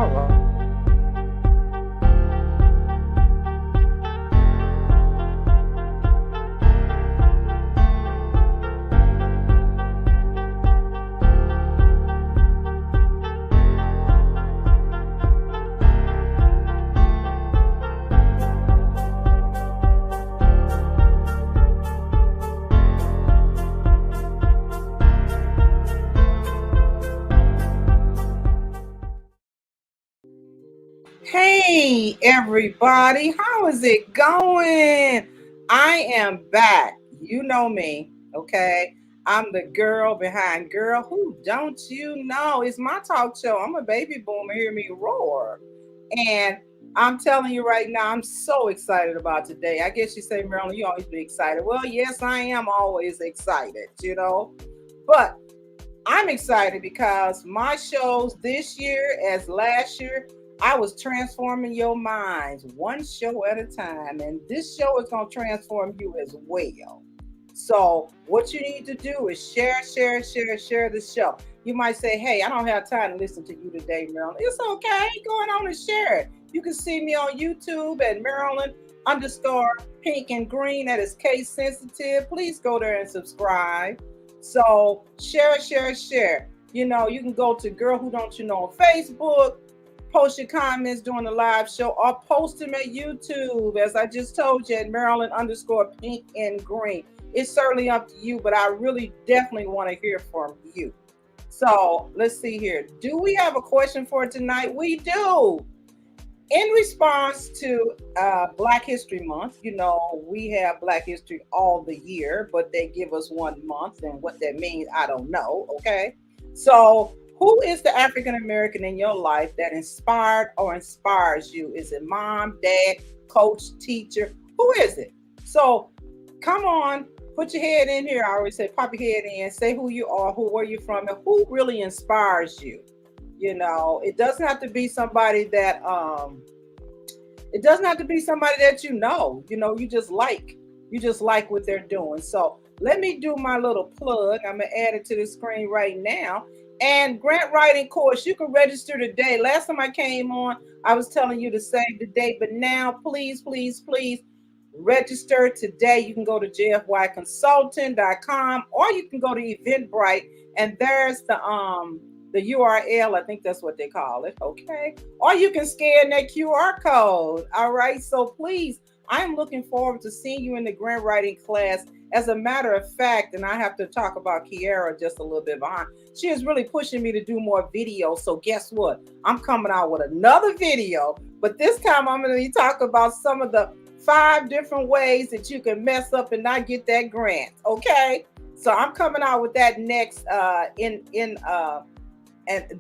All right. Hey, everybody, how is it going? I am back. You know me, okay? I'm the girl behind Girl Who Don't You Know? It's my talk show. I'm a baby boomer. Hear me roar. And I'm telling you right now, I'm so excited about today. I guess you say, Marilyn, you always be excited. Well, yes, I am always excited. But I'm excited because my shows this year, as last year, I was transforming your minds one show at a time. And this show is going to transform you as well. So, what you need to do is share the show. You might say, hey, I don't have time to listen to you today, Marilyn. It's okay. Go on and share it. You can see me on YouTube at Marilyn underscore pink and green. That is case sensitive. Please go there and subscribe. So share. You can go to Girl Who Don't You Know on Facebook, post your comments during the live show, or post them at YouTube, as I just told you, at Maryland underscore pink and green. It's certainly up to you, but I really definitely want to hear from you. So let's see here. Do we have a question for tonight? We do. In response to Black History Month, we have Black History all the year, but they give us 1 month, and what that means, I don't know. Okay. So, who is the African American in your life that inspired or inspires you? Is it mom, dad, coach, teacher? Who is it? So, come on, put your head in here. I always say, pop your head in, say who you are, where you're from, and who really inspires you. It doesn't have to be somebody that you just like what they're doing. So let me do my little plug. I'm gonna add it to the screen right now. And grant writing course, you can register today. Last time I came on, I was telling you to save the date, but now please register today. You can go to jfyconsulting.com, or you can go to Eventbrite, and there's the URL. I think that's what they call it. Okay. Or you can scan that QR code. All right. So please, I'm looking forward to seeing you in the grant writing class. As a matter of fact, and I have to talk about Kiara just a little bit behind, she is really pushing me to do more videos. So guess what? I'm coming out with another video, but this time I'm going to be talking about some of the 5 different ways that you can mess up and not get that grant. Okay. So I'm coming out with that next and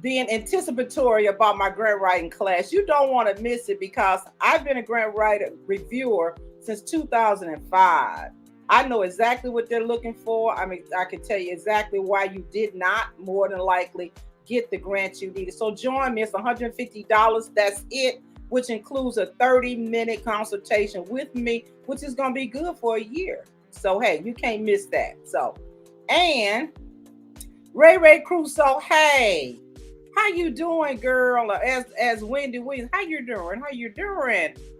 being anticipatory about my grant writing class. You don't want to miss it, because I've been a grant writer reviewer since 2005. I know exactly what they're looking for. I mean, I can tell you exactly why you did not more than likely get the grant you needed. So join me. It's $150. That's it, which includes a 30-minute consultation with me, which is going to be good for a year. So, hey, you can't miss that. So, and Ray Crusoe, hey, how you doing, girl? As Wendy Williams, how you doing?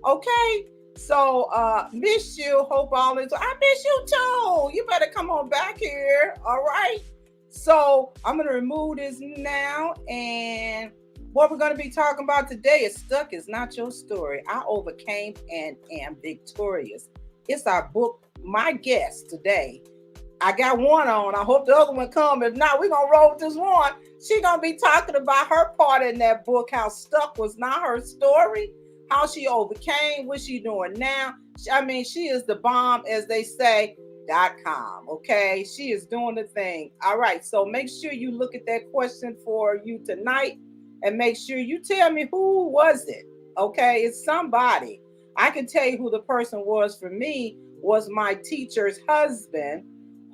Okay. So, miss you. Hope all is. I miss you too. You better come on back here. All right. So I'm gonna remove this now, and what we're gonna be talking about today is Stuck Is Not Your Story. I overcame and am victorious. It's our book. My guest today, I got one on. I hope the other one come. If not, we're going to roll with this one. She's going to be talking about her part in that book, how stuck was not her story, how she overcame, what she doing now. She is the bomb, as they say, .com. Okay. She is doing the thing. All right. So make sure you look at that question for you tonight, and make sure you tell me, who was it? Okay. It's somebody. I can tell you who the person was. For me, was my teacher's husband,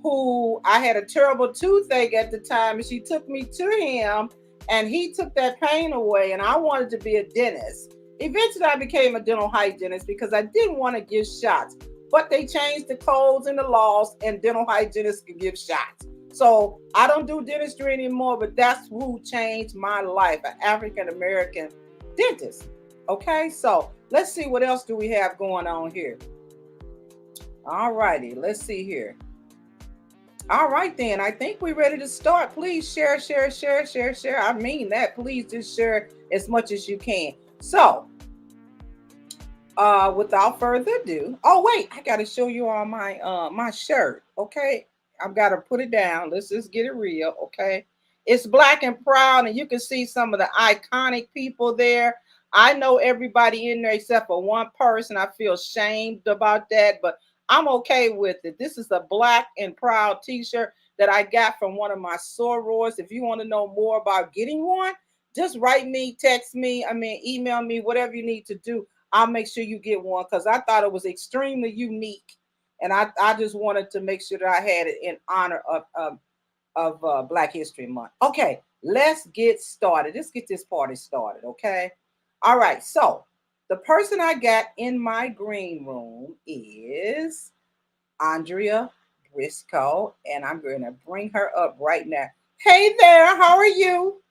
who I had a terrible toothache at the time, and she took me to him, and he took that pain away, and I wanted to be a dentist. Eventually, I became a dental hygienist because I didn't want to give shots, but they changed the codes and the laws, and dental hygienists can give shots. So I don't do dentistry anymore, but that's who changed my life, an African-American dentist. Okay, so let's see what else do we have going on here. All righty, let's see here. All right, then. I think we're ready to start. Please share, share, share, share, share. I mean that. Please just share as much as you can. So, without further ado, oh wait, I gotta show you all my shirt. Okay, I've got to put it down. Let's just get it real. Okay, it's black and proud, and you can see some of the iconic people there. I know everybody in there except for one person. I feel shamed about that, but I'm okay with it. This is a black and proud T-shirt that I got from one of my sorors. If you want to know more about getting one, just write me, text me. I mean, email me, whatever you need to do. I'll make sure you get one because I thought it was extremely unique, and I just wanted to make sure that I had it in honor of Black History Month. Okay, let's get started. Let's get this party started. Okay, all right. So the person I got in my green room is Andrea Briscoe, and I'm going to bring her up right now. Hey there, how are you?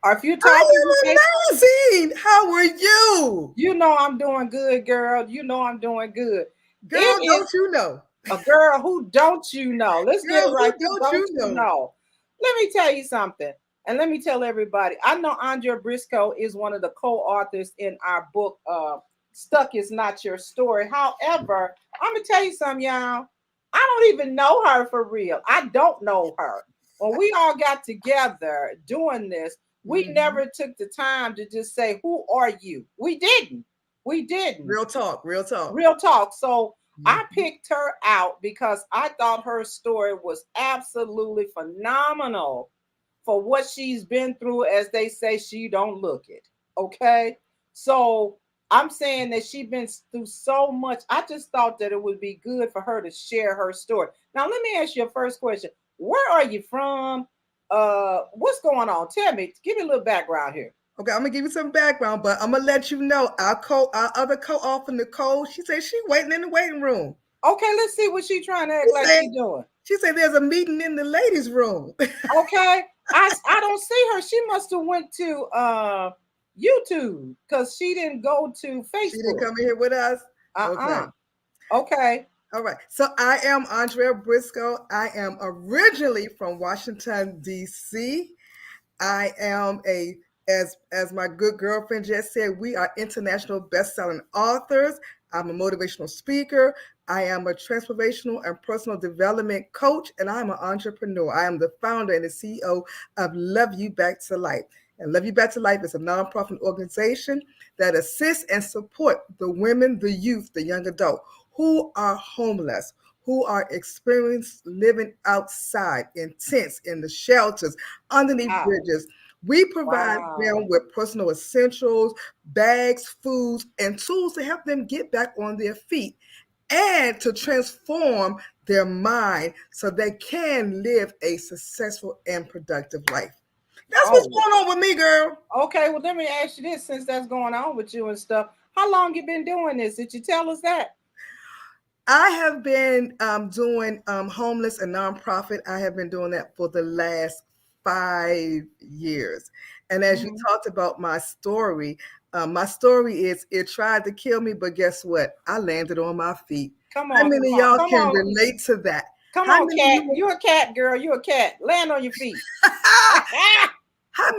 Or if you're talking, I am amazing. How are you? you know I'm doing good, girl. You know I'm doing good. Girl, It is don't you know? a girl who don't you know. Let's get it Girl, right. who Who don't don't you you know? know? Let me tell you something. And let me tell everybody. I know Andrea Briscoe is one of the co-authors in our book, Stuck Is Not Your Story. However, I'm gonna tell you something, y'all. I don't even know her for real. I don't know her. When we all got together doing this, we Mhm. never took the time to just say, "Who are you?" We didn't. We didn't. Real talk, real talk. Real talk. So I Mhm. picked her out because I thought her story was absolutely phenomenal for what she's been through. As they say, she don't look it. Okay. So I'm saying that she's been through so much. I just thought that it would be good for her to share her story. Now let me ask you a first question. Where are you from? What's going on? Tell me, give me a little background here. Okay, I'm gonna give you some background, but I'm gonna let you know our other co-author Nicole. She said she waiting in the waiting room. Okay, let's see what she trying to She act like said she doing. she said there's a meeting in the ladies' room. Okay. I don't see her. She must have went to YouTube because she didn't go to She didn't Facebook. come in here with us. Okay. Uh-uh. Okay. All right. So I am Andrea Briscoe. I am originally from Washington, D.C. I am as my good girlfriend just said, we are international best-selling authors. I'm a motivational speaker. I am a transformational and personal development coach, and I'm an entrepreneur. I am the founder and the CEO of Love You Back to Life. And Love You Back to Life is a nonprofit organization that assists and support the women, the youth, the young adult who are homeless, who are experiencing living outside in tents, in the shelters, underneath Wow. bridges. We provide Wow. them with personal essentials, bags, foods, and tools to help them get back on their feet and to transform their mind so they can live a successful and productive life. That's what's Oh, going on with me, girl. okay. Well, let me ask you this since that's going on with you and stuff. How long you been doing this? Did you tell us that? I have been doing homeless and nonprofit. I have been doing that for the last 5 years. And as you Mhm. talked about my story is it tried to kill me, but guess what? I landed on my feet. Come How on, many come of on, y'all come can on, relate to that? come How on, many of cat. you You a cat, girl. You a cat. Land on your feet. how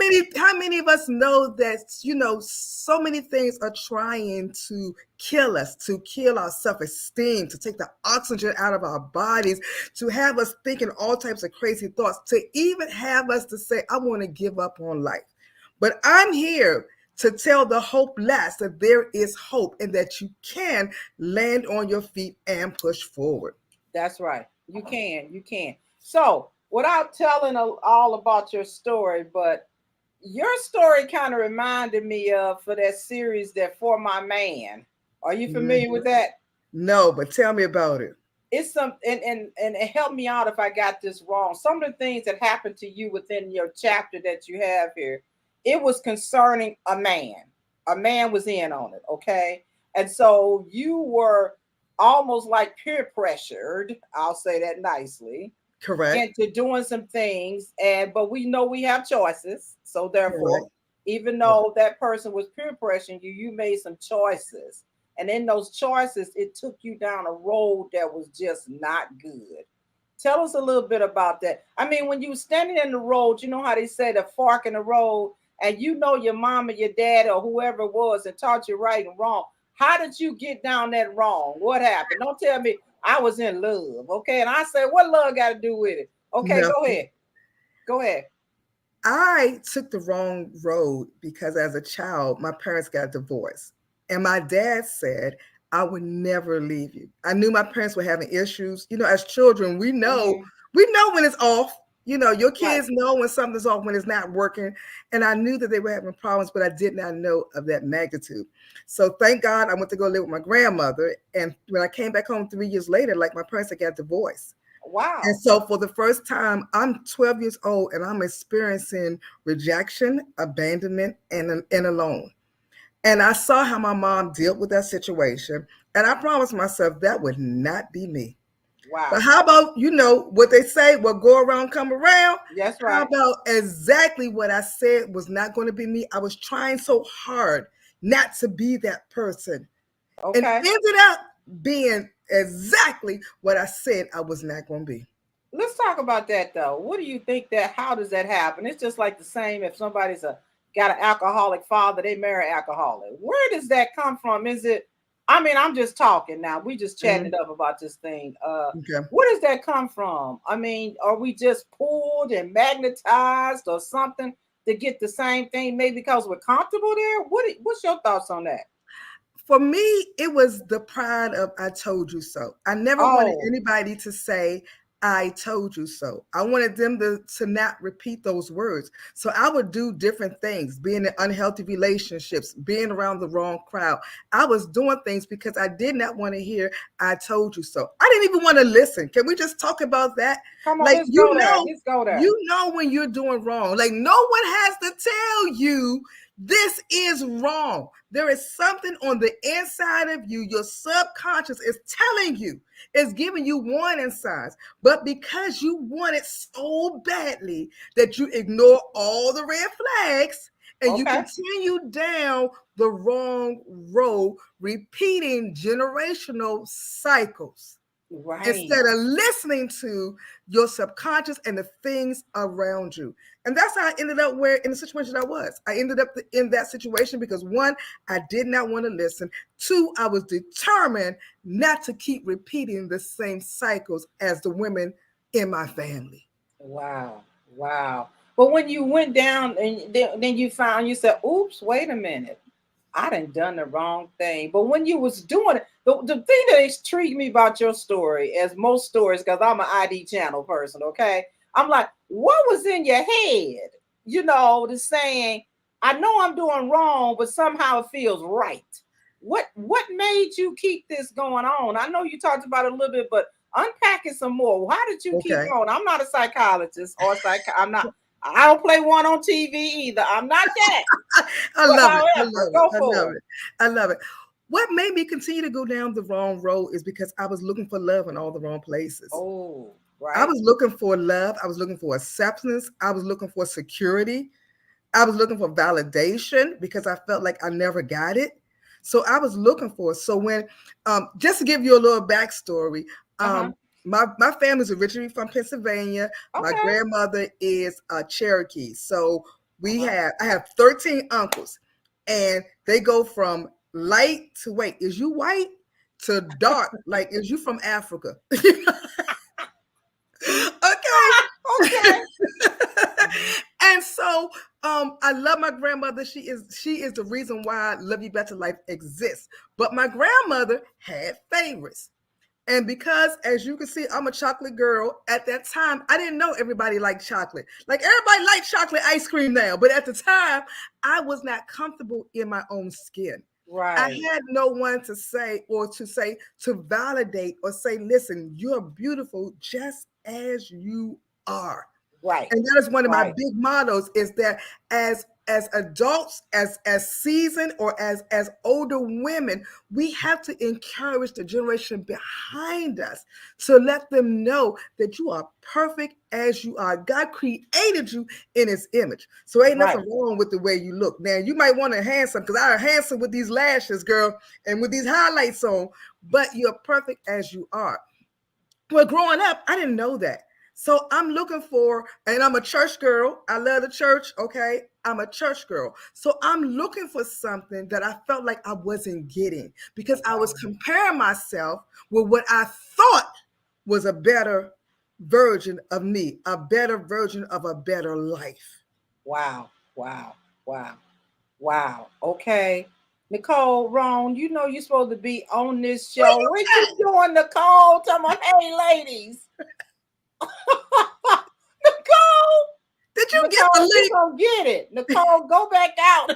many of us know that so many things are trying to kill us, to kill our self-esteem, to take the oxygen out of our bodies, to have us thinking all types of crazy thoughts, to even have us to say I want to give up on life. But I'm here to tell the hopeless that there is hope and that you can land on your feet and push forward. That's right. You can. You can. So, without telling all about your story, but your story kind of reminded me of for that series that For My Man. Are you familiar Mhm. with that? No, but tell me about it. It's some and it helped me out if I got this wrong. Some of the things that happened to you within your chapter that you have here, it was concerning a man. A man was in on it, okay? And so you were almost like peer pressured, I'll say that nicely, Correct. into doing some things. And but we know we have choices. So therefore, Correct. Even Right. though that person was peer pressuring you, you made some choices. And in those choices, it took you down a road that was just not good. Tell us a little bit about that. I mean, when you were standing in the road, you know how they say the fork in the road, and you know your mom or your dad or whoever it was and taught you right and wrong. How did you get down that wrong? What happened? Don't tell me I was in love. Okay. And I said, what love got to do with it? Okay, go Nothing. ahead. Go ahead. I took the wrong road because as a child, my parents got divorced. And my dad said, I would never leave you. I knew my parents were having issues. As children, Hmm. we know when it's off. Your Right. kids know when something's off, when it's not working. And I knew that they were having problems, but I did not know of that magnitude. So thank God I went to go live with my grandmother. And when I came back home 3 years later, like my parents had got divorced. And Wow. so for the first time, I'm 12 years old and I'm experiencing rejection, abandonment, and alone. And I saw how my mom dealt with that situation. And I promised myself that would not be me. But Wow. how about, what they say, what go around, come around? That's How right. about exactly what I said was not going to be me? I was trying so hard not to be that person and Okay. ended up being exactly what I said I was not going to be. Let's talk about that though. What do you think that? How does that happen? It's just like the same if somebody's a got an alcoholic father, they marry alcoholic. Where does that come from? Is it? I mean, I'm just talking now. We just chatting Mhm. it up about this thing. Okay. Where does that come from? I mean, are we just pulled and magnetized or something to get the same thing? Maybe because we're comfortable there. What's your thoughts on that? For me, it was the pride of I told you so. I never wanted Oh, anybody to say, I told you so. I wanted them to not repeat those words. So I would do different things, being in unhealthy relationships, being around the wrong crowd. I was doing things because I did not want to hear, I told you so. I didn't even want to listen. Can we just talk about that? come on, Like, let's go there. Let's go there. you know when you're doing wrong. Like, no one has to tell you this is wrong. There is something on the inside of you, your subconscious is telling you, is giving you warning signs. But because you want it so badly that you ignore all the red flags and you Okay. continue down the wrong road, repeating generational cycles Right. instead of listening to your subconscious and the things around you. And that's how I ended up where in the situation I was. I ended up in that situation because one, I did not want to listen. Two, I was determined not to keep repeating the same cycles as the women in my family. Wow. Wow. But when you went down and then you found you said, oops, wait a minute. I done the wrong thing. But when you was doing it, the thing that intrigued me about your story, as most stories, because I'm an ID channel person, okay? I'm like, what was in your head? The saying, I know I'm doing wrong, but somehow it feels right. What made you keep this going on? I know you talked about it a little bit, but unpack it some more. How did you keep Okay. going? I'm not a psychologist or I'm not. I don't play one on TV either. I'm not that. I But love it. I however, love it. go I love for it. it. I love it. What made me continue to go down the wrong road is because I was looking for love in all the wrong places. Oh, I right, was looking for love. I was looking for acceptance. I was looking for security. I was looking for validation because I felt like I never got it. So I was looking for it. So when, just to give you a little backstory, uh-huh, my family's originally from Pennsylvania. My okay, grandmother is Cherokee. So uh-huh. I have 13 uncles, and they go from light to wait. Is you white to dark? Like is you from Africa? Okay. Okay. Mhm. And so I love my grandmother. She is the reason why Love You Better Life exists. But my grandmother had favorites. And because, as you can see, I'm a chocolate girl, at that time, I didn't know everybody liked chocolate. Like everybody likes chocolate ice cream now. But at the time, I was not comfortable in my own skin. I Right, had no one to say or to say, to validate or say, listen, you're beautiful just as you are. Right. And that is one of my Right. big mottos is that as adults, as seasoned or as older women, we have to encourage the generation behind us to let them know that you are perfect as you are. God created you in his image. So ain't Right. nothing wrong with the way you look. Now you might want to handsome because I am handsome with these lashes, girl, and with these highlights on, but you're perfect as you are. Well, growing up, I didn't know that. So I'm looking for, and I'm a church girl. I love the church. Okay. I'm a church girl. So I'm looking for something that I felt like I wasn't getting because I was Wow. comparing myself with what I thought was a better version of me, a better version of a better life. Wow. Wow. Wow. Wow. Okay. Nicole, Rhone, you know you're supposed to be on this Where show. you What you doing, Nicole? Tell me, hey, ladies. Nicole, did you get the Nicole, you link? gonna get it. Nicole, go back out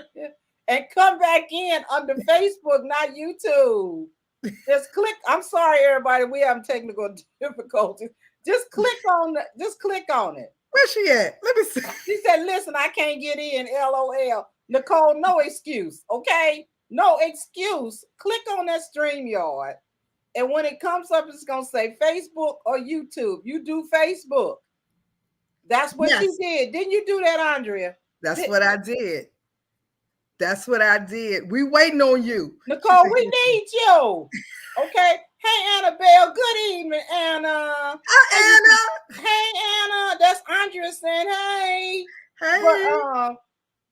and come back in under Facebook, not YouTube. Just click. I'm sorry, everybody. We have technical difficulties. Just click on it. Where's she at? Let me see. She said, listen, I can't get in. LOL. Nicole, no excuse. Okay? No excuse. Click on that StreamYard. And when it comes up, it's gonna say Facebook or YouTube. You do Facebook. That's what you Yes, did. Didn't you do that, Andrea? that's Did, what I did. That's what I did. We waiting on you. She Nicole, said, we "Here she is." need you. Okay. Hey, Annabelle. Good evening, Anna. Hi, Hey, Anna. That's Andrea saying hey. Anna.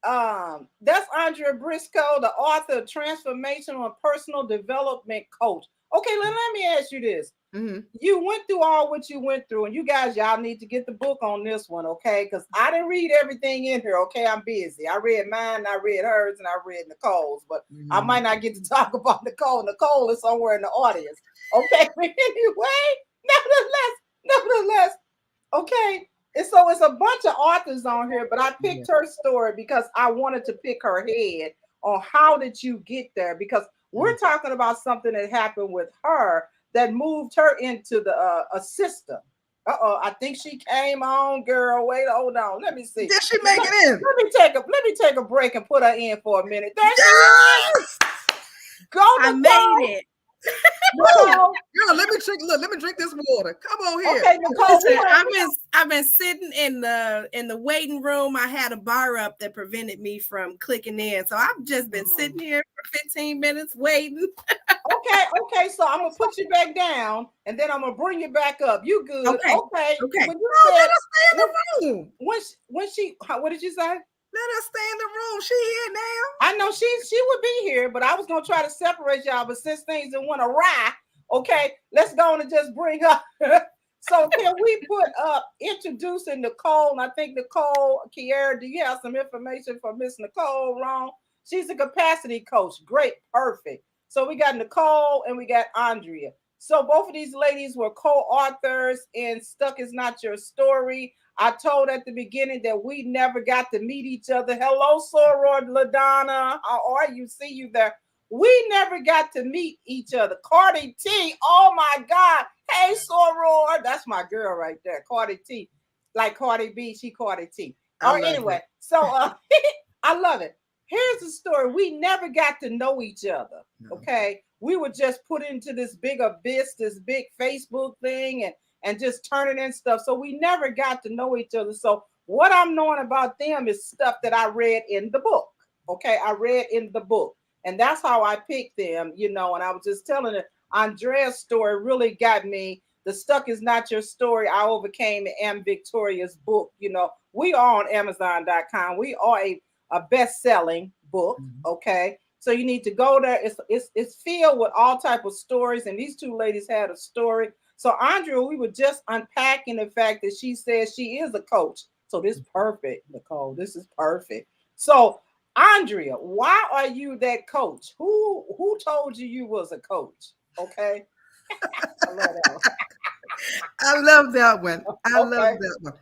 But Hey. that's Andrea Briscoe, the author of Transformational and Personal Development Coach. Okay, let me ask you this. Mm-hmm. You went through all what you went through, and you guys, y'all need to get the book on this one, okay? Because I didn't read everything in here, okay? I'm busy. I read mine, I read hers, and I read Nicole's, but I Mm-hmm. might not get to talk about Nicole. Nicole is somewhere in the audience, okay? But anyway, nevertheless, okay. And so it's a bunch of authors on here, but I Yeah. picked her story because I wanted to pick her head on how did you get there? Because we're talking about something that happened with her that moved her into the a system. I think she came on, girl. Wait, hold on. Let me see. Did she make it in? Let me take a break and put her in for a minute. There she is. Yes! Go, I made Nicole. it. Woo! Nicole. Girl, let me drink. Look, let me drink this water. Come on here. Okay, Nicole. Listen, I've been sitting in the waiting room. I had a bar up that prevented me from clicking in. So I've just been sitting here for 15 minutes waiting. Okay. So I'm gonna put you back down, and then I'm gonna bring you back up. You good? Okay. Okay. Okay. When you No, let said her stay in when the room. what did you say? Let her stay in the room. She here now. I know she would be here, but I was gonna try to separate y'all. But since things didn't want to awry, okay, let's go on and just bring up. So can we put up introducing Nicole? And I think Nicole Kiera, do you have some information for Miss Nicole Wrong? She's a capacity coach. Great, perfect. So we got Nicole and we got Andrea. So both of these ladies were co-authors in Stuck Is Not Your Story. I told at the beginning that we never got to meet each other. Hello, Soror LaDonna. How are you? See you there. We never got to meet each other. Cardi T, oh my God. Hey, Soror. That's my girl right there, Cardi T. Like Cardi B, she Cardi T. I Or love anyway, it. so I love it. Here's the story. We never got to know each other. No. Okay. We were just put into this big abyss, this big Facebook thing, and just turning in stuff. So we never got to know each other. So what I'm knowing about them is stuff that I read in the book. Okay. I read in the book. And that's how I picked them, you know. And I was just telling it, Andrea's story really got me. The Stuck Is Not Your Story. I overcame and am victorious book. You know, we are on Amazon.com. We are a best-selling book. Mhm. Okay. So you need to go there. It's filled with all type of stories. And these two ladies had a story. So Andrea, we were just unpacking the fact that she says she is a coach. So this is perfect, Nicole. This is perfect. So Andrea, why are you that coach? Who told you you was a coach? Okay, I love that one. I love that one. I love Okay, that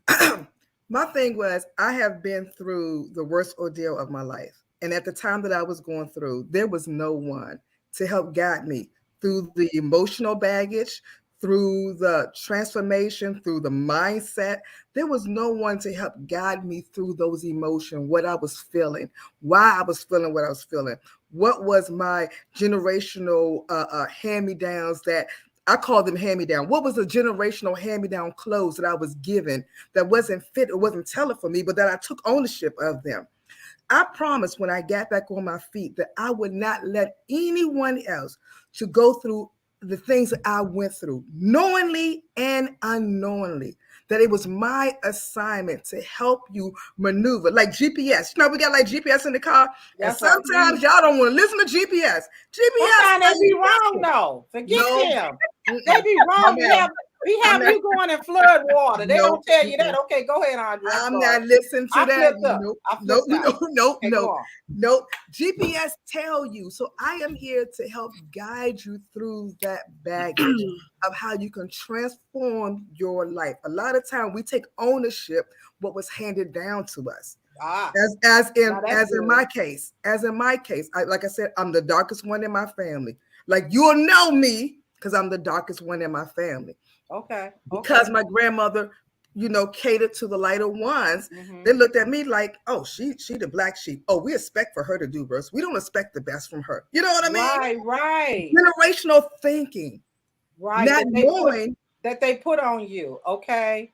one. My thing was, I have been through the worst ordeal of my life. And at the time that I was going through, there was no one to help guide me through the emotional baggage, through the transformation, through the mindset. There was no one to help guide me through those emotions, what I was feeling, why I was feeling what I was feeling, what was my generational hand-me-downs that I call them hand-me-down. What was the generational hand-me-down clothes that I was given that wasn't fit or wasn't tailored for me, but that I took ownership of them? I promised when I got back on my feet that I would not let anyone else to go through the things that I went through, knowingly and unknowingly, that it was my assignment to help you maneuver like GPS. You know, we got like GPS in the car, and sometimes y'all don't want to listen to GPS. Sometimes they be wrong though. Forget them. They be wrong. We have you going in flood water. They don't tell you that. Okay, go ahead, Andrea. I'm not listening to that. Nope. GPS tell you. So I am here to help guide you through that baggage of how you can transform your life. A lot of time we take ownership what was handed down to us. As in my case, like I said, I'm the darkest one in my family. Like you'll know me because I'm the darkest one in my family. Okay. Because my grandmother, catered to the lighter ones. They looked at me like, oh, she the black sheep. Oh, we expect for her to do worse. We don't expect the best from her. You know what I mean? Right. Generational thinking. Right. Not knowing that they put on you. Okay.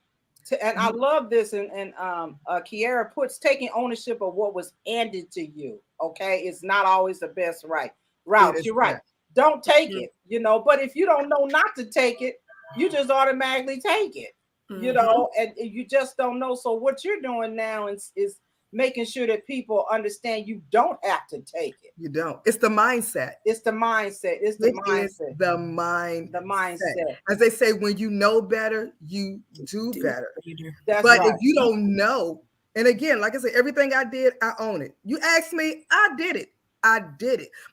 And I love this. And Kiara puts taking ownership of what was handed to you. Okay. It's not always the best route. You're right. Don't take it, but if you don't know not to take it, you just automatically take it, and you just don't know. So what you're doing now is making sure that people understand you don't have to take it. You don't. It's the mindset. It's the mindset. The mindset. As they say, when you know better, you do better. That's but right. If you don't know, and again, like I said, everything I did, I own it. You asked me, I did it.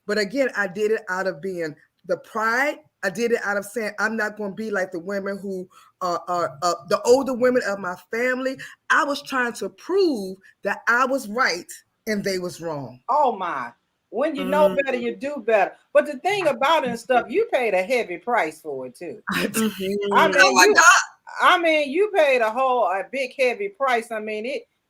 But again, I did it out of being the pride. I did it out of saying, I'm not going to be like the women who are the older women of my family. I was trying to prove that I was right and they was wrong. Oh my. When you know better, you do better. But the thing about it and stuff, you paid a heavy price for it too. I mean, you paid a big heavy price. I mean,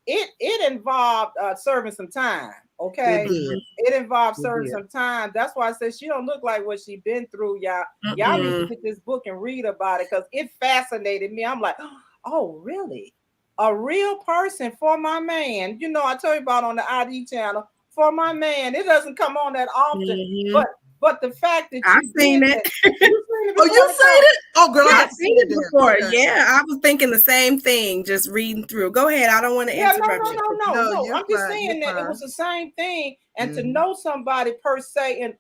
it involved serving some time. Okay, it involves serving some time. That's why I said she don't look like what she been through, y'all. Y'all need to get this book and read about it because it fascinated me. I'm like, oh, really? A real person for my man. I told you about on the ID channel for my man. It doesn't come on that often, but the fact that I've seen it. Oh, you seen it? Oh, girl, I've seen it before. Yeah, I was thinking the same thing, just reading through. Go ahead. I don't want to interrupt you. No. I'm just saying that it was the same thing, and to know somebody per se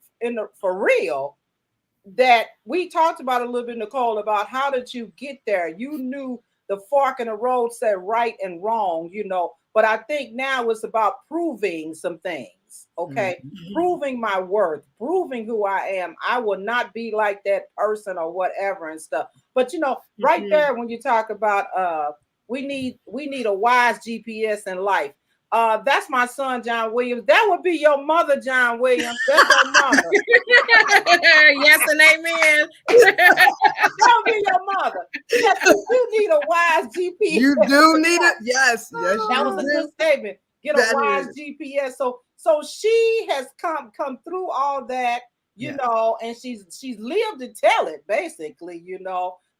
for real, that we talked about a little bit, Nicole, about how did you get there? You knew the fork in the road said right and wrong, but I think now it's about proving some things. Okay, proving my worth, proving who I am. I will not be like that person or whatever and stuff. But right there, when you talk about we need a wise GPS in life. That's my son, John Williams. That would be your mother, John Williams. That's your mother. Yes and amen. That would be your mother. Yes, you need a wise GPS. You do need it. Yes. That was a good statement. Get a wise GPS. So she has come through all that, and she's lived to tell it, basically,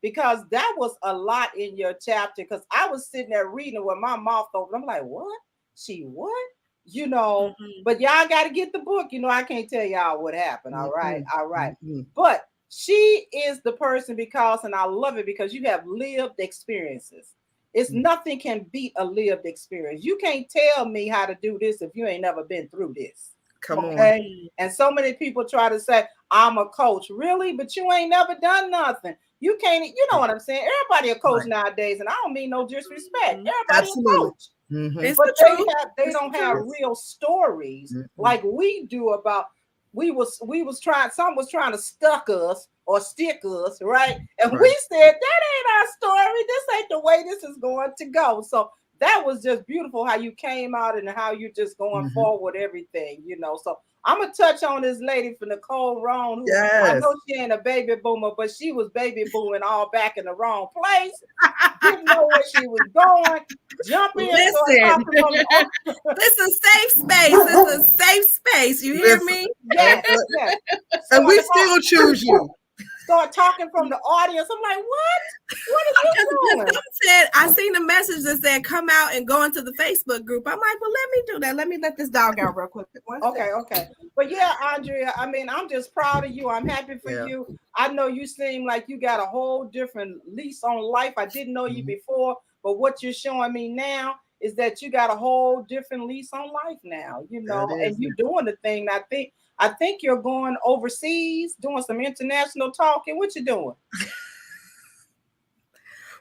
because that was a lot in your chapter. Because I was sitting there reading with my mouth open. I'm like, what? She what? But y'all got to get the book. I can't tell y'all what happened. All right. But she is the person and I love it because you have lived experiences. It's nothing can beat a lived experience. You can't tell me how to do this if you ain't never been through this. Come on. And so many people try to say, I'm a coach. Really? But you ain't never done nothing. You can't, you know what I'm saying? Everybody a coach nowadays, and I don't mean no disrespect. Everybody a coach. But they don't have real stories like we do about some was trying to stick us, right? And we said, that ain't our story. This ain't the way this is going to go. So that was just beautiful how you came out and how you just going forward everything, So I'm gonna touch on this lady for Nicole Rhone, who I Yes. know she ain't a baby boomer, but she was baby booming all back in the wrong place. Didn't know where she was going. Jump in, start Listen, talking from the this is safe space. This is safe space. You hear Listen, me? yes, yes. and we Start still choose you. start talking from the audience. I'm like, what? What are you doing? Said I seen a message that said come out and go into the Facebook group. I'm like, well, let me do that. Let me let this dog out real quick. Okay. But yeah, Andrea, I mean, I'm just proud of you. I'm happy for Yeah. you. I know you seem like you got a whole different lease on life. I didn't know you before, but what you're showing me now is that you got a whole different lease on life now, and you're doing the thing. I think you're going overseas, doing some international talking. What you doing?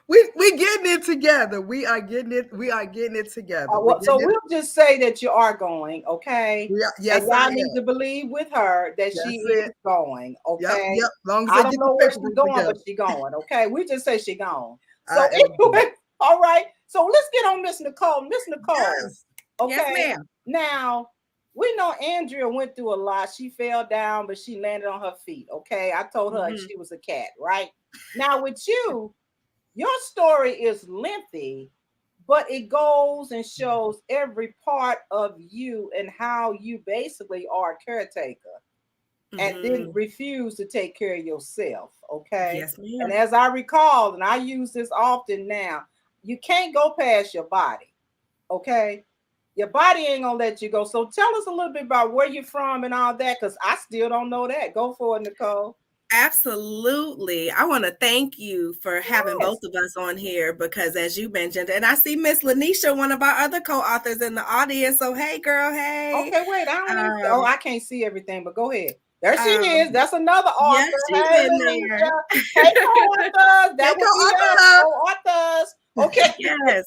We getting it together. We are getting it together. So we'll just say that you are going, okay? Yes, and y'all need to believe with her that she is going, okay? Yep. Long as I they don't get know the where she's paperwork going, together. but she's going, okay? We just say she gone. So anyway, all right. So let's get on Miss Nicole. Miss Nicole, Yes. okay? Yes, ma'am. Now, we know Andrea went through a lot. She fell down, but she landed on her feet, okay? I told her she was a cat, right? Now, with you, your story is lengthy, but it goes and shows every part of you and how you basically are a caretaker and then refuse to take care of yourself. Okay. Yes, ma'am. And as I recall, and I use this often now, you can't go past your body. Okay. Your body ain't gonna let you go. So tell us a little bit about where you're from and all that, because I still don't know that. Go for it, Nicole. Absolutely. I want to thank you for having both of us on here because, as you mentioned, and I see Miss Lanisha, one of our other co-authors, in the audience. So, hey, girl, hey. Okay, wait. I don't even. Oh, I can't see everything, but go ahead. There she is. That's another author. Yes, she's Hey, in Lanisha. there. Hey, co-authors. That would be us, co-authors. Okay. Yes.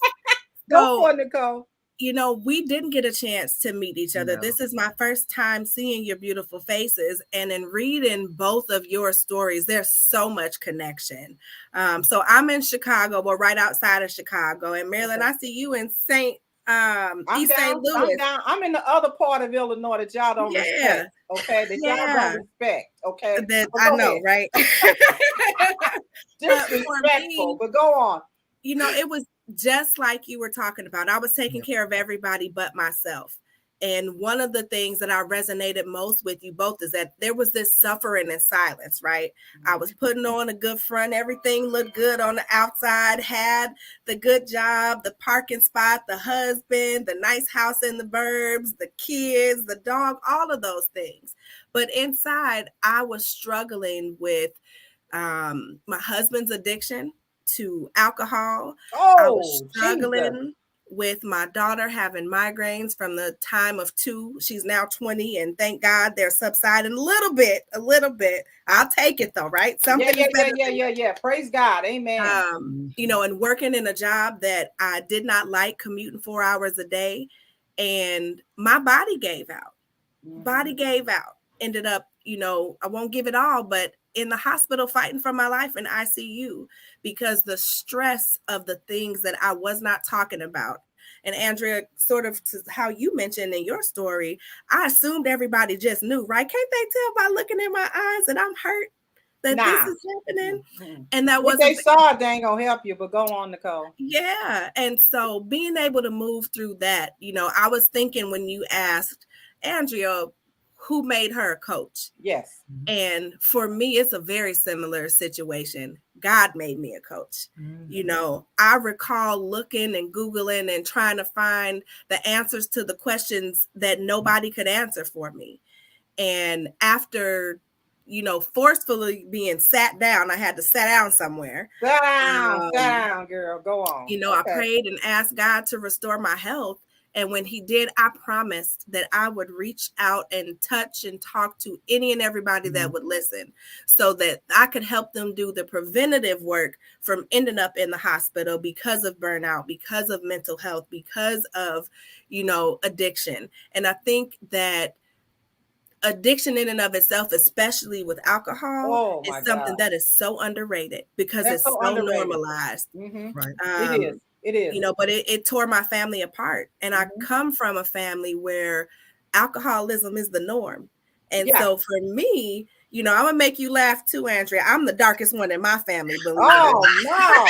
Go for it, Nicole. We didn't get a chance to meet each other. No. This is my first time seeing your beautiful faces. And in reading both of your stories, there's so much connection. So I'm in Chicago, well, right outside of Chicago. And Maryland, I see you in East St. Louis. I'm in the other part of Illinois that y'all don't respect. Okay, that y'all don't respect. Okay, that I know, right? Disrespectful, but go on. It was just like you were talking about. I was taking care of everybody but myself. And one of the things that I resonated most with you both is that there was this suffering in silence, right? I was putting on a good front. Everything looked good on the outside, had the good job, the parking spot, the husband, the nice house in the burbs, the kids, the dog, all of those things. But inside, I was struggling with my husband's addiction to alcohol. I was struggling with my daughter having migraines from the time of 2. She's now 20, and thank God they're subsiding a little bit. I'll take it though, right? Yeah. Praise God. Amen. And working in a job that I did not like, commuting 4 hours a day, and my body gave out. Ended up, I won't give it all, but in the hospital fighting for my life in ICU because the stress of the things that I was not talking about. And Andrea, sort of to how you mentioned in your story, I assumed everybody just knew, right? Can't they tell by looking in my eyes that I'm hurt, that this is happening? And that wasn't. They saw it, they ain't gonna help you, but go on, Nicole. Yeah. And so being able to move through that, I was thinking when you asked Andrea, who made her a coach? Yes. And for me, it's a very similar situation. God made me a coach. I recall looking and Googling and trying to find the answers to the questions that nobody could answer for me. And after, forcefully being sat down, I had to sit down somewhere. Sit down, girl. Go on. I prayed and asked God to restore my health. And when he did, I promised that I would reach out and touch and talk to any and everybody that would listen so that I could help them do the preventative work from ending up in the hospital because of burnout, because of mental health, because of, addiction. And I think that addiction in and of itself, especially with alcohol, is something that is so underrated because it's so normalized. Right. It is. It is. You know, but it tore my family apart. And I come from a family where alcoholism is the norm. And so for me, you know, I'm gonna make you laugh too, Andrea. I'm the darkest one in my family, believe Oh it. no.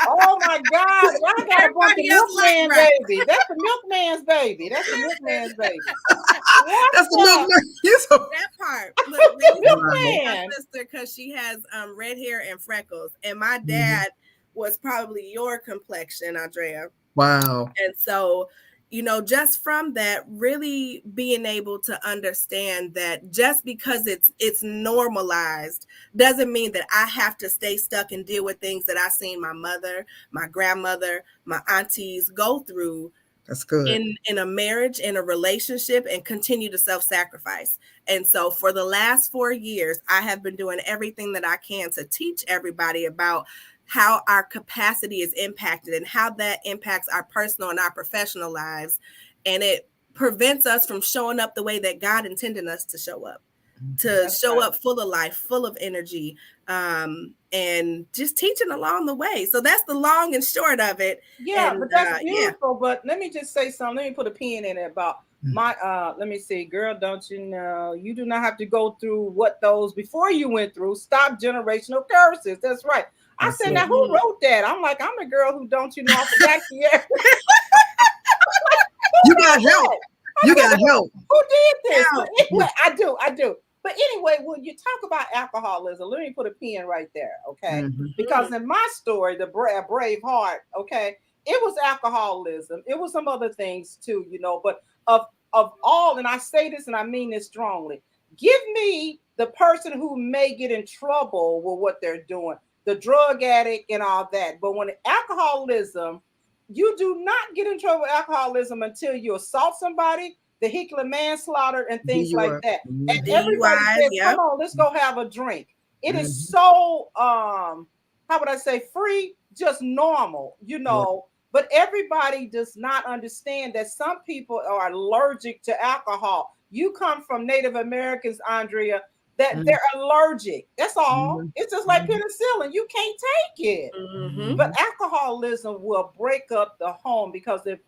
Oh my God. Y'all got a bunch of Everybody else like milkman brown. baby. That's the milkman's baby. That's the milkman's baby. What That's the milkman. That part. Look, they used to call my milkman? sister because she has red hair and freckles. And my dad was probably your complexion, Andrea. Wow. And so, you know, just from that, really being able to understand that just because it's normalized doesn't mean that I have to stay stuck and deal with things that I seen my mother, my grandmother, my aunties go through. That's good. In a marriage, in a relationship, and continue to self-sacrifice. And so for the last 4 years, I have been doing everything that I can to teach everybody about how our capacity is impacted and how that impacts our personal and our professional lives. And it prevents us from showing up the way that God intended us to show up, to show up full of life, full of energy, and just teaching along the way. So that's the long and short of it. Yeah, and, but that's beautiful. But let me just say something. Let me put a pin in it about my let me see, girl, don't you know you do not have to go through what those before you went through. Stop generational curses. That's right. I said, now who wrote that? I'm like, I'm the girl who don't you know I forgot the You got help. You got help. Who did this? But anyway, I do. But anyway, when you talk about alcoholism, let me put a pin right there, okay? Because in my story, the brave heart, okay, it was alcoholism. It was some other things too, you know. But of all, and I say this and I mean this strongly, give me the person who may get in trouble with what they're doing, the drug addict and all that. But when alcoholism, you do not get in trouble with alcoholism until you assault somebody, vehicular manslaughter, and things like that. And everybody says, come on, let's go have a drink. It is so, how would I say, free, just normal, you know. But everybody does not understand that some people are allergic to alcohol. You come from Native Americans, Andrea, that they're allergic. That's all. It's just like penicillin. You can't take it. But alcoholism will break up the home, because if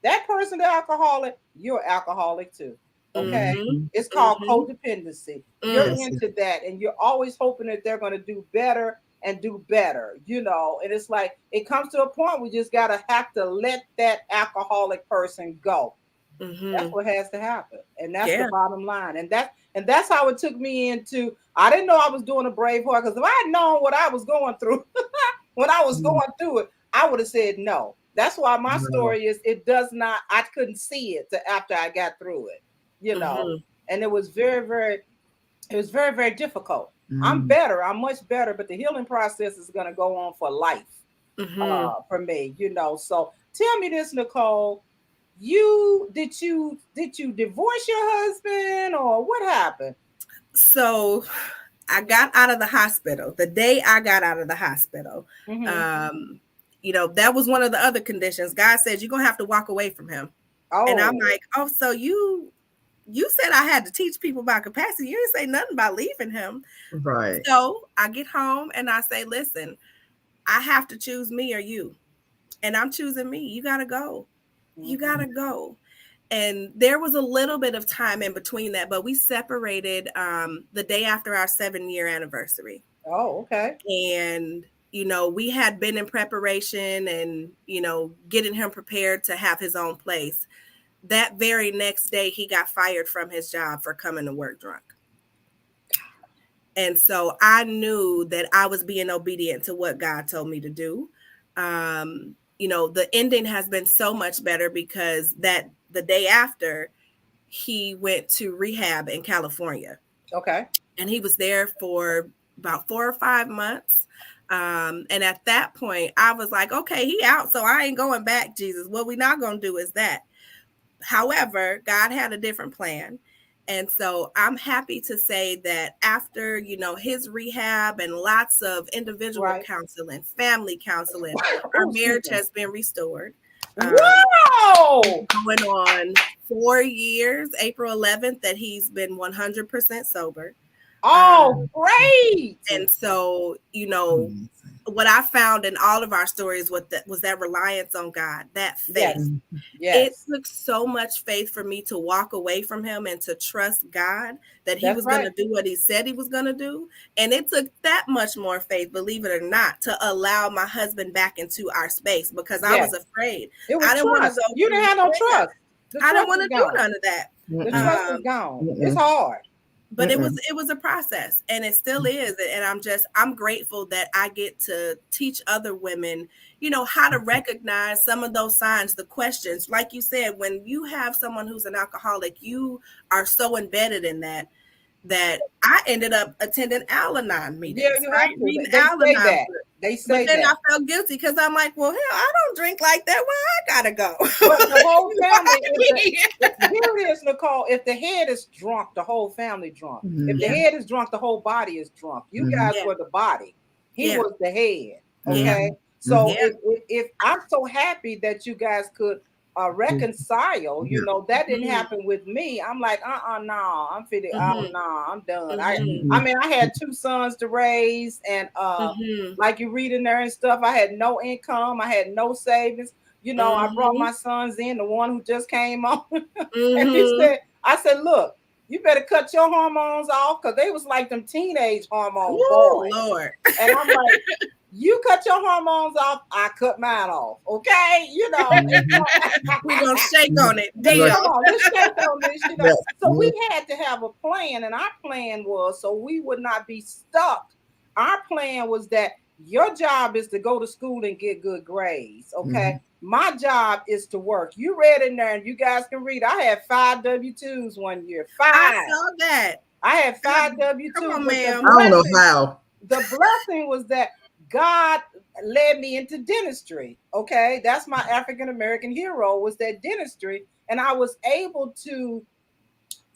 that person is alcoholic, you're alcoholic too. Okay. It's called codependency. You're into that, and you're always hoping that they're going to do better and do better, you know. And it's like it comes to a point we just gotta have to let that alcoholic person go. That's what has to happen. And that's the bottom line. And that's how it took me into, I didn't know I was doing a brave heart, because if I had known what I was going through when I was going through it, I would have said no. That's why my story is, it does not, I couldn't see it after I got through it, you know. And it was very, very difficult. I'm better. I'm much better, but the healing process is going to go on for life for me, you know. So tell me this, Nicole. Did you divorce your husband, or what happened? So I got out of the hospital. The day I got out of the hospital, you know, that was one of the other conditions. God said, you're going to have to walk away from him. And I'm like, oh, so you said I had to teach people about capacity. You didn't say nothing about leaving him. Right. So I get home and I say, listen, I have to choose me or you. And I'm choosing me. You got to go. You got to go. And there was a little bit of time in between that, but we separated the day after our 7-year anniversary. Oh, okay. And, you know, we had been in preparation and, you know, getting him prepared to have his own place. That very next day, he got fired from his job for coming to work drunk. And so I knew that I was being obedient to what God told me to do. You know, the ending has been so much better, because that the day after, he went to rehab in California. Okay. And he was there for about 4 or 5 months. And at that point, I was like, okay, he out, so I ain't going back, Jesus. What we not going to do is that. However, God had a different plan. And so I'm happy to say that after, you know, his rehab and lots of individual counseling, family counseling, our marriage has been restored. Wow! Going on 4 years, April 11th, that he's been 100% sober. Oh, great! And so, you know, what I found in all of our stories was that reliance on God, that faith. Yes. It took so much faith for me to walk away from him and to trust God that he That's was right. going to do what he said he was going to do. And it took that much more faith, believe it or not, to allow my husband back into our space because I was afraid. It was I didn't want to trust. go. You didn't have no trust. The I didn't trust want is to do gone. none of that. The trust is gone. It's hard. But it was a process, and it still is. And I'm grateful that I get to teach other women, you know, how to recognize some of those signs, the questions. Like you said, when you have someone who's an alcoholic, you are so embedded in that I ended up attending Al-Anon meetings. Yeah, you have to. Reading They say Al-Anon that. books. They say But then that. I felt guilty because I'm like, well, hell, I don't drink like that. Well, I gotta go. But the whole family, here it is, Nicole. If the head is drunk, the whole family drunk. If the head is drunk, the whole body is drunk. You guys were the body. He was the head. Okay. So if I'm so happy that you guys could reconcile, you know, that didn't happen with me. I'm like, no, I'm feeling, no, I'm done. I mean, I had 2 sons to raise, and like you read in there and stuff, I had no income, I had no savings. You know, I brought my sons in, the one who just came on, and I said, look, you better cut your hormones off, because they was like them teenage hormone boys. Lord. And I'm like, you cut your hormones off, I cut mine off. Okay, you know. We're gonna shake on it. Deal. Come on, let's shake on this. You know. So we had to have a plan, and our plan was so we would not be stuck. Our plan was that your job is to go to school and get good grades. Okay. My job is to work. You read in there, and you guys can read. I had 5 W-2s one year. 5. I saw that. I had 5 W-2s. Come on, ma'am. I don't know how. The blessing was that God led me into dentistry. Okay, that's my African American hero, was that dentistry, and I was able to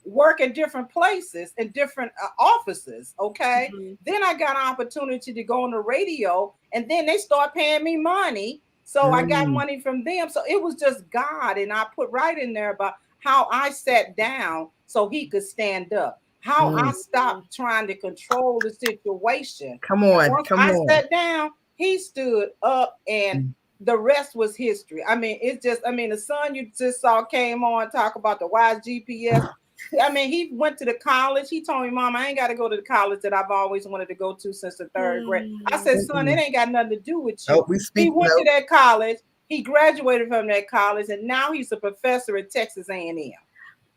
work in different places in different offices. Okay, then I got an opportunity to go on the radio, and then they start paying me money, so I got money from them. So it was just God, and I put right in there about how I sat down so he could stand up. How I stopped trying to control the situation. Come on, Once come I on. sat down, he stood up, and the rest was history. I mean, it's just, I mean, the son you just saw came on talk about the wise GPS. I mean, he went to the college. He told me, Mom, I ain't got to go to the college that I've always wanted to go to since the 3rd grade. I said, son, it ain't got nothing to do with you. He went to that college. He graduated from that college, and now he's a professor at Texas A&M.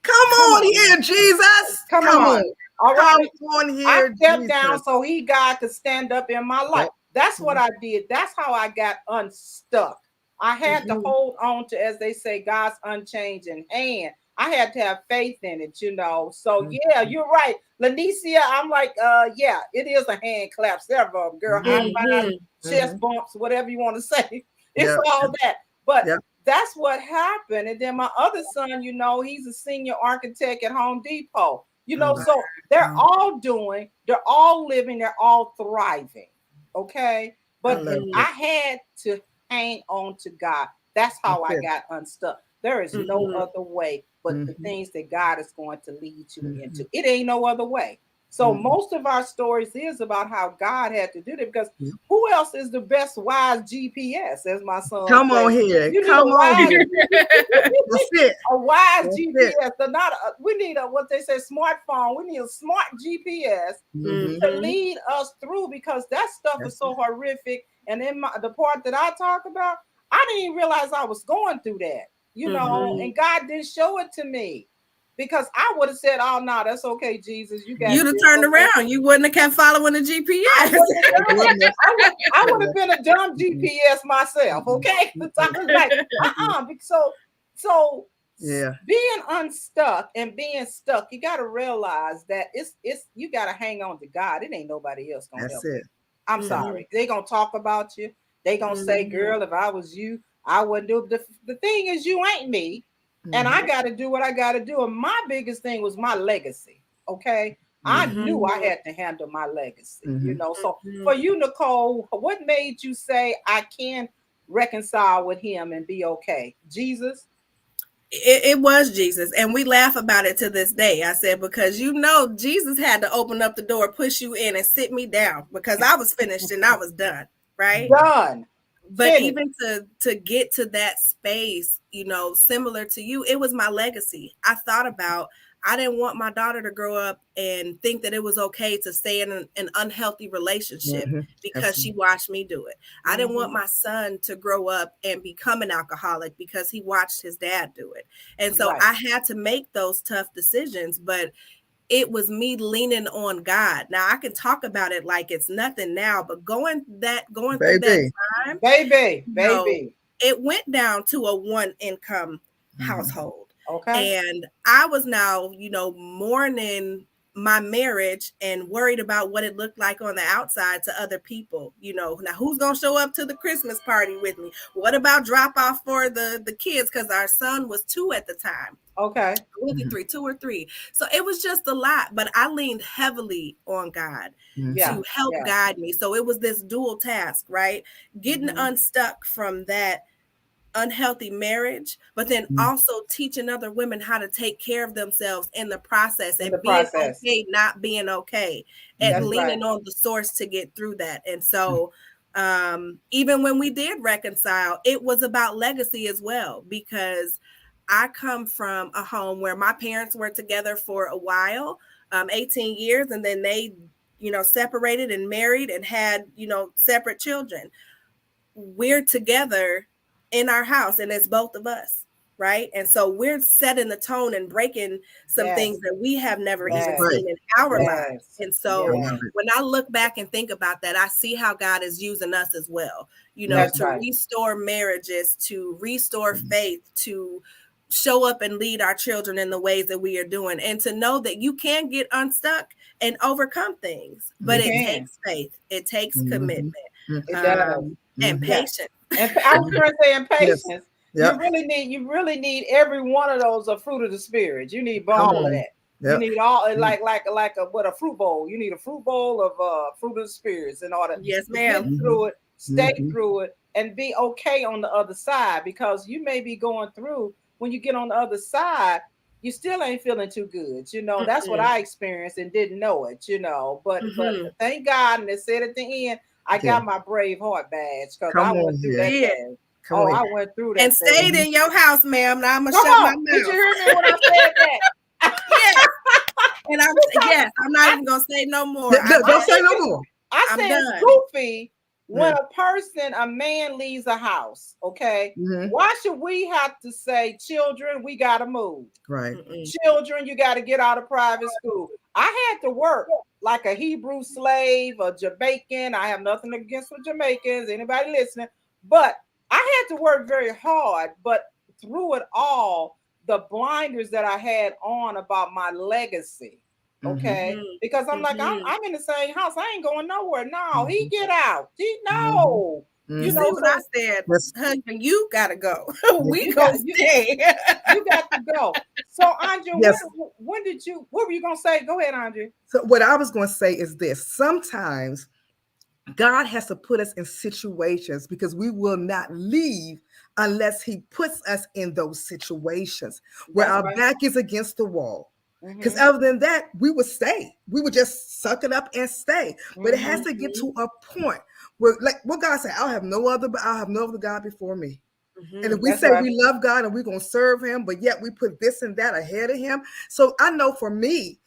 Come on here, Jesus. Come on. All right. Come on here, I stepped Jesus. down so God could stand up in my life. That's what I did. That's how I got unstuck. I had to hold on to, as they say, God's unchanging hand. I had to have faith in it, you know. So yeah, you're right. Lanicia, I'm like, yeah, it is a hand clap, several of them, girl. High five, chest bumps, whatever you want to say. It's all that. But that's what happened. And then my other son, you know, he's a senior architect at Home Depot. You know, so they're all doing, they're all living, they're all thriving. Okay. But I had to hang on to God. That's how I got unstuck. There is no other way but the things that God is going to lead you into. It ain't no other way. So most of our stories is about how God had to do it, because who else is the best wise GPS, as my son Come says. on here. You Come on here. That's it. A wise That's GPS. So not we need a, what they say, smartphone. We need a smart GPS to lead us through, because that stuff is so horrific. And in the part that I talk about, I didn't even realize I was going through that, you know, and God didn't show it to me. Because I would have said, "Oh no, that's okay, Jesus. You got." You'd have turned around. You wouldn't have kept following the GPS. I would have been a dumb GPS myself. Okay, so I was like, So being unstuck and being stuck, you got to realize that it's you got to hang on to God. It ain't nobody else gonna help you. I'm sorry. They gonna talk about you. They gonna say, "Girl, if I was you, I wouldn't do it." The thing is, you ain't me. And I got to do what I got to do. And my biggest thing was my legacy. Okay. I knew I had to handle my legacy, you know. So for you, Nicole, what made you say I can reconcile with him and be okay? Jesus? It was Jesus. And we laugh about it to this day. I said, because, you know, Jesus had to open up the door, push you in, and sit me down, because I was finished and I was done. right? Done. But Finished. even to get to that space, you know, similar to you, it was my legacy. I thought about, I didn't want my daughter to grow up and think that it was okay to stay in an unhealthy relationship because she watched me do it. I didn't want my son to grow up and become an alcoholic because he watched his dad do it. And so Right. I had to make those tough decisions, but it was me leaning on God. Now I can talk about it like it's nothing now, but going through that time, Baby, you know, baby. it went down to a one income household. Okay. And I was now, you know, mourning my marriage and worried about what it looked like on the outside to other people. You know, now who's gonna show up to the Christmas party with me? What about drop off for the kids? Because our son was 2 at the time. Okay. Was it 3, 2 or 3? So it was just a lot, but I leaned heavily on God Yeah. to help Yeah. guide me. So it was this dual task, right? Getting unstuck from that unhealthy marriage, but then also teaching other women how to take care of themselves in the process In and the being process. okay, not being okay, and That's right. leaning on the source to get through that. And so even when we did reconcile, it was about legacy as well, because I come from a home where my parents were together for a while, 18 years, and then they, you know, separated and married and had, you know, separate children. We're together in our house and it's both of us, right? And so we're setting the tone and breaking some Yes. things that we have never even Yes. seen in our Yes. lives. And so Yes. when I look back and think about that, I see how God is using us as well, you know, That's to right. restore marriages, to restore faith, to show up and lead our children in the ways that we are doing, and to know that you can get unstuck and overcome things, but You it can. takes faith, it takes commitment, It does. and Yeah. patience. And I was going to say, in Yes. patience, Yep. you really need every one of those a fruit of the spirit. You need Come all of on. that. You Yep. need all like a fruit bowl. You need a fruit bowl of fruit of the spirits in order Yes, to get ma'am. through it, stay through it, and be okay on the other side. Because you may be going through, when you get on the other side, you still ain't feeling too good. You know, that's what I experienced and didn't know it, you know. But thank God, and it said at the end, I got my brave heart badge because I went through that thing. Come on. I went through that And thing. stayed in your house, ma'am. Now I'm gonna Come shut my on. mouth. Did you hear me when I said that? Yes. And I'm not even gonna say no more. Don't say no more. I I'm said done. it's goofy when a man leaves a house, okay? Why should we have to say, children, we got to move? Right. Children, you got to get out of private school. I had to work like a Hebrew slave, a Jamaican. I have nothing against the Jamaicans, anybody listening, but I had to work very hard. But through it all, the blinders that I had on about my legacy, okay, because I'm like, I'm in the same house, I ain't going nowhere. No, he get out. No. You see what I said, husband? You gotta go. We gonna stay. You got to go. So, Andrea, when did you? What were you gonna say? Go ahead, Andrea. So, what I was going to say is this: sometimes God has to put us in situations because we will not leave unless He puts us in those situations where our back is against the wall. Because other than that, we would stay. We would just suck it up and stay. But it has to get to a point where, like what God said, I'll have no other God before me. And if we say we love God and we're going to serve Him, but yet we put this and that ahead of Him. So I know for me,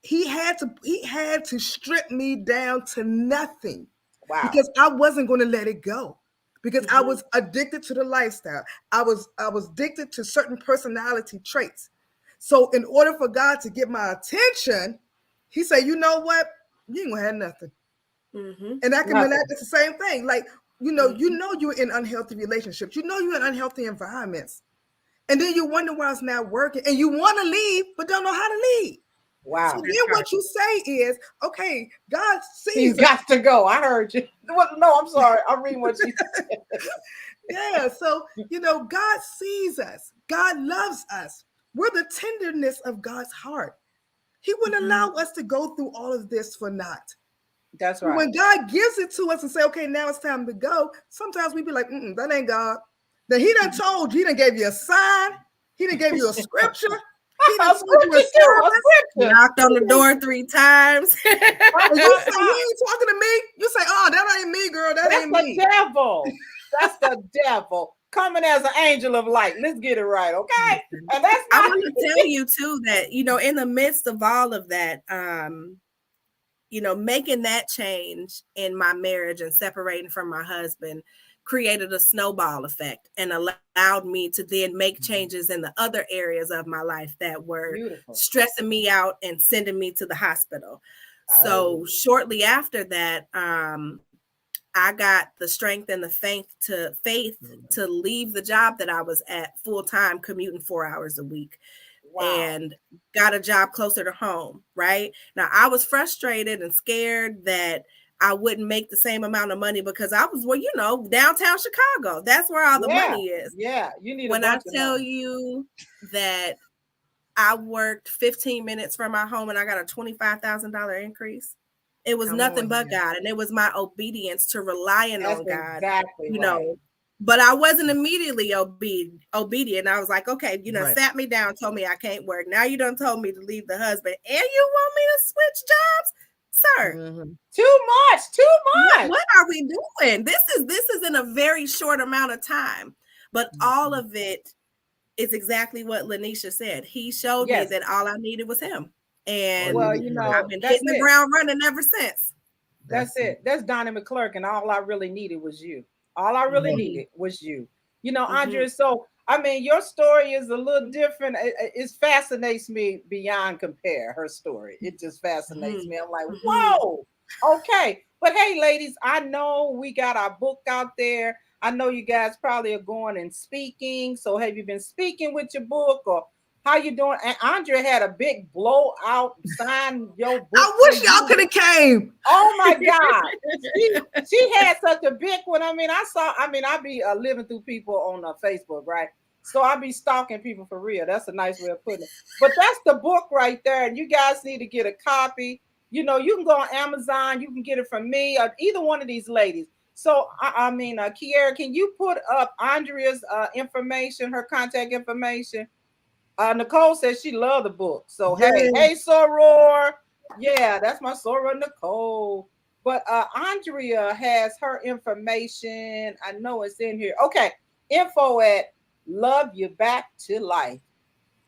He had to strip me down to nothing. Wow. Because I wasn't going to let it go. Because I was addicted to the lifestyle. I was addicted to certain personality traits. So in order for God to get my attention, He said, you know what? You ain't gonna have nothing. And that can be the same thing. Like, you're in unhealthy relationships. You're in unhealthy environments. And then you wonder why it's not working. And you want to leave, but don't know how to leave. Wow. So then what you say is, okay, God sees He's got to go. I heard you. No, I'm sorry. I'm reading what you said. Yeah. So, God sees us. God loves us. We're the tenderness of God's heart. He wouldn't allow us to go through all of this for naught. That's right. When God gives it to us and say, okay, now it's time to go, sometimes we be like, that ain't God. Then He done told you, He done gave you a sign. He done gave you a scripture. He A done told you a scripture too. A service. scripture. Knocked on the door 3 times. And you say, you ain't talking to me. You say, oh, that ain't me, girl. That That's ain't the me. devil. That's the devil coming as an angel of light. Let's get it right, okay? And that's I not. want to tell you too that, you know, in the midst of all of that, you know, making that change in my marriage and separating from my husband created a snowball effect and allowed me to then make changes in the other areas of my life that were Beautiful. stressing me out and sending me to the hospital. Oh. So shortly after that, I got the strength and the faith to leave the job that I was at full time, commuting 4 hours a week. Wow. And got a job closer to home. Right now, I was frustrated and scared that I wouldn't make the same amount of money because I was, well, you know, downtown Chicago. That's where all the money is. Yeah, you need. When I tell you that I worked 15 minutes from my home and I got a $25,000 increase. It was nothing but God, and it was my obedience to relying on God. Exactly, you know. But I wasn't immediately obedient. I was like, okay, you know, sat me down, told me I can't work. Now you done told me to leave the husband, and you want me to switch jobs, sir? Too much. What are we doing? This is in a very short amount of time, but all of it is exactly what Lanisha said. He showed me that all I needed was him. And well, you know, I've been hitting the ground running ever since. That's it. That's Donnie McClurk, and all I really needed was you. All I really needed was you. You know, Andrea, so, I mean, your story is a little different. It fascinates me beyond compare, her story. It just fascinates me. I'm like, whoa, okay. But hey, ladies, I know we got our book out there. I know you guys probably are going and speaking. So have you been speaking with your book, or how you doing? And Andrea had a big blowout sign your book. I wish y'all could have came. Oh my God. She had such a big one. I be living through people on Facebook, right? So I be stalking people for real. That's a nice way of putting it. But that's the book right there. And you guys need to get a copy. You know, you can go on Amazon. You can get it from me or either one of these ladies. So, Kiara, can you put up Andrea's information, her contact information? Nicole says she loved the book. So, hey, Soror. Yeah, that's my Soror, Nicole. But Andrea has her information. I know it's in here. Okay, info at Love You Back to Life.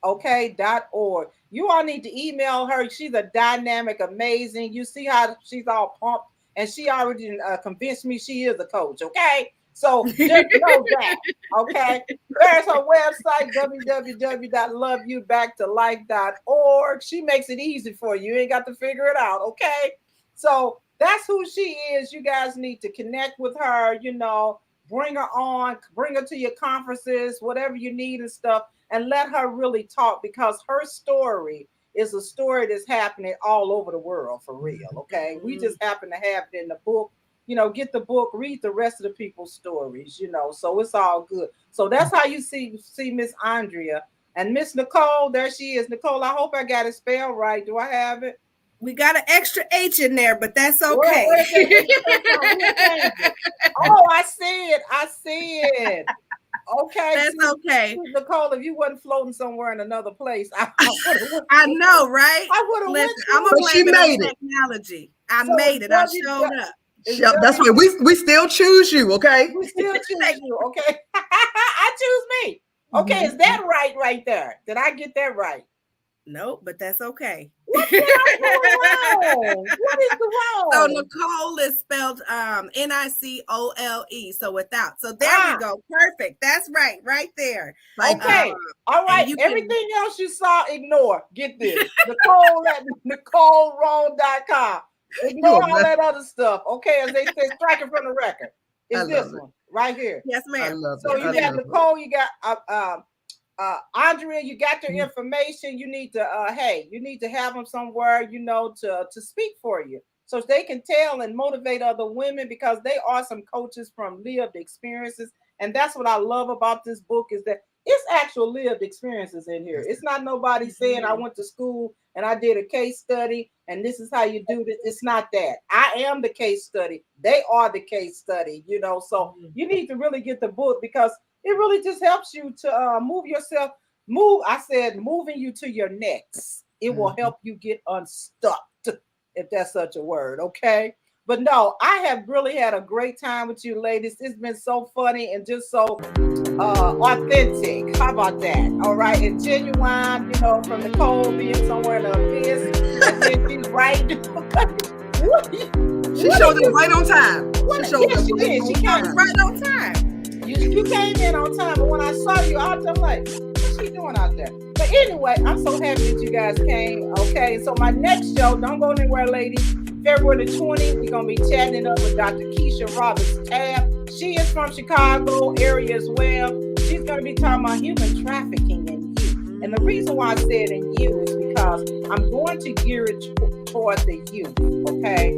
Okay, .org. You all need to email her. She's a dynamic, amazing. You see how she's all pumped, and she already convinced me she is a coach. Okay, so just know that. Okay, there's her website, www.loveyouBackToLife.org. She makes it easy for you. You ain't got to figure it out. Okay, so that's who she is. You guys need to connect with her. You know, bring her on, bring her to your conferences, whatever you need and stuff. And let her really talk, because her story is a story that's happening all over the world for real. Okay. We just happen to have it in the book. You know, get the book, read the rest of the people's stories, you know, so it's all good. So that's how you see Miss Andrea. And Miss Nicole, there she is. Nicole, I hope I got it spelled right. Do I have it? We got an extra H in there, but that's okay. Oh, I see it. Okay, that's okay. Nicole, if you wasn't floating somewhere in another place, I know, right? I would have. Listen, I'm gonna blame it on technology. I made it. I showed up. That's why we still choose you. Okay, we still choose you. Okay, I choose me. Okay, is that right there? Did I get that right? Nope, but that's okay. What is wrong? So Nicole is spelled Nicole. So without. So there we go. Perfect. That's right there. Okay. All right. Everything else you saw, ignore. Get this. Nicole at NicoleRhone.com. Ignore all that other stuff. Okay, as they say, strike it from the record. It's this one right here. Yes, ma'am. So you got Nicole, you got Andrea, you got their information. You need to you need to have them somewhere, you know, to speak for you, so they can tell and motivate other women, because they are some coaches from lived experiences. And that's what I love about this book, is that it's actual lived experiences in here. It's not nobody saying I went to school and I did a case study and this is how you do this. It's not that. I am the case study. They are the case study, you know. So you need to really get the book, because it really just helps you to move yourself I said, moving you to your next. It will help you get unstuck, if that's such a word. Okay. But no, I have really had a great time with you ladies. It's been so funny and just so authentic. How about that? All right. And genuine, from Nicole being somewhere in the abyss. And then she's right. She showed up right on time. She showed up She came right on time. You came in on time, but when I saw you out there, I'm like, what's she doing out there? But anyway, I'm so happy that you guys came. Okay, so my next show, don't go anywhere, ladies. February the 20th, we're going to be chatting it up with Dr. Keisha Roberts-Tabb. She is from Chicago area as well. She's going to be talking about human trafficking in youth. And the reason why I said in youth is because I'm going to gear it toward the youth, okay?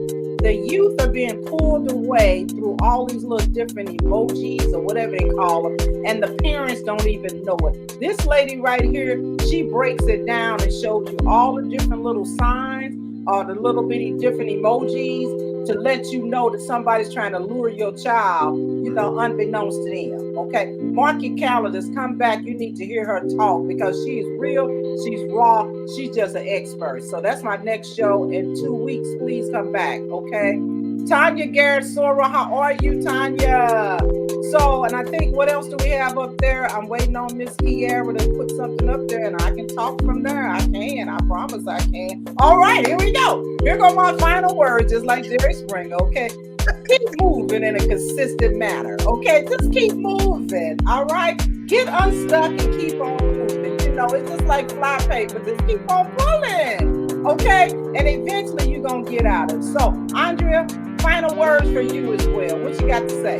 The youth are being pulled away through all these little different emojis or whatever they call them, and the parents don't even know it. This lady right here, she breaks it down and shows you all the different little signs or the little bitty different emojis to let you know that somebody's trying to lure your child, unbeknownst to them. Okay, mark your calendars, come back. You need to hear her talk because she's real, she's raw, she's just an expert. So that's my next show in 2 weeks. Please come back. Okay, Tanya Garrett Sora, how are you, Tanya? So, and I think, what else do we have up there? I'm waiting on Miss Kiara to put something up there, and I can talk from there. I can. I promise I can. All right, here we go. Here go my final words, just like Jerry Springer. Okay, keep moving in a consistent manner. Okay, just keep moving. All right, get unstuck and keep on moving. It's just like fly paper. Just keep on pulling. Okay, and eventually you're gonna get out of it. So, Andrea, final words for you as well. What you got to say?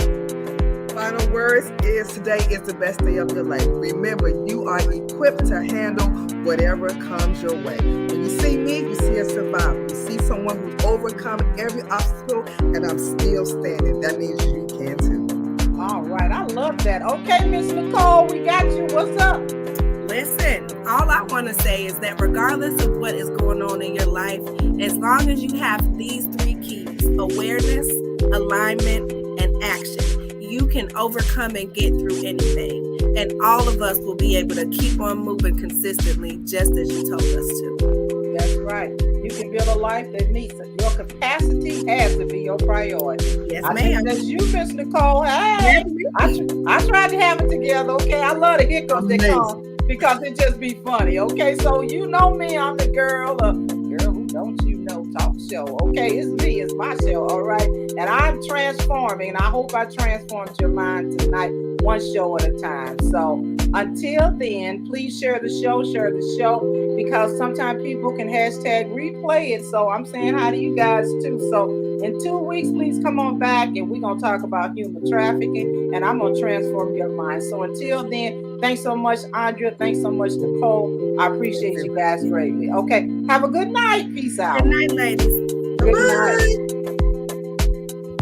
Final words is, today is the best day of your life. Remember, you are equipped to handle whatever comes your way. When you see me, you see a survivor. You see someone who's overcome every obstacle, and I'm still standing. That means you can too. All right, I love that. Okay, Miss Nicole, we got you. What's up? Listen, all I want to say is that regardless of what is going on in your life, as long as you have these 3 keys, awareness, alignment, and action, you can overcome and get through anything. And all of us will be able to keep on moving consistently, just as you told us to. That's right. You can build a life that meets it. Your capacity has to be your priority. Yes, ma'am. Think that's you, Miss Nicole. Hey, I tried to have it together. Okay, I love the hiccups that come because it just be funny. Okay, so you know me, I'm the girl who don't you know talk show. Okay, it's me, it's my show. All right, and I'm transforming, and I hope I transformed your mind tonight, one show at a time. So until then, please share the show, because sometimes people can hashtag replay it. So I'm saying hi to you guys too. So in 2 weeks, please come on back, and we're going to talk about human trafficking, and I'm going to transform your mind. So until then, thanks so much, Andrea. Thanks so much, Nicole. I appreciate you guys greatly. Okay, have a good night. Peace out. Good night, ladies. Good night.